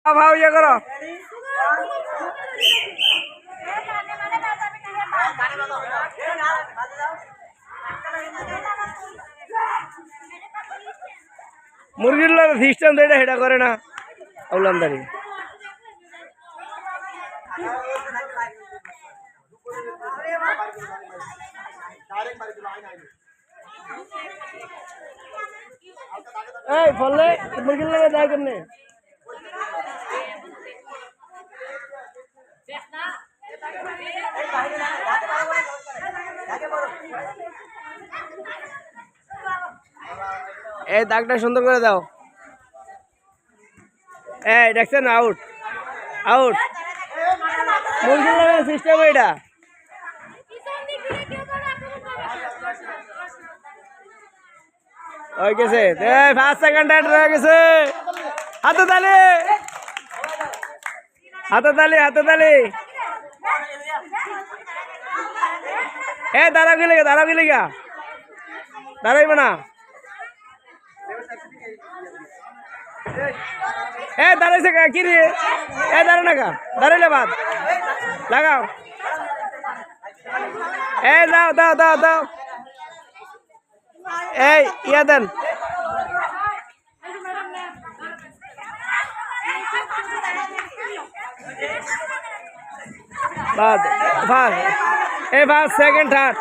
ভাও ইয়ে করো। মুরগির সিস্টেম এটা সেটা করে না আউলামদারি। এই বললে মুরগির লাগে দেয় কেমনে? এই দাগটা সুন্দর করে দাও। এই দেখছেন আউট আউট মুরগির লাগে সিস্টেম এটা। হয়ে গেছে 5 সেকেন্ড হয়ে গেছে। হাতে তালি হাতে তালি হাতে তালি। এ দাঁড়াও কি লেগে দাঁড়াইবে না। এ দাঁড়াইছে কি রে? এ দাঁড়া না কা দাঁড়াইলে বাদ লাগাও। এ দাও দাও দাও দাও। এই ইয়া দেন বাদ বাদ। এই বাদ সেকেন্ড থার্ড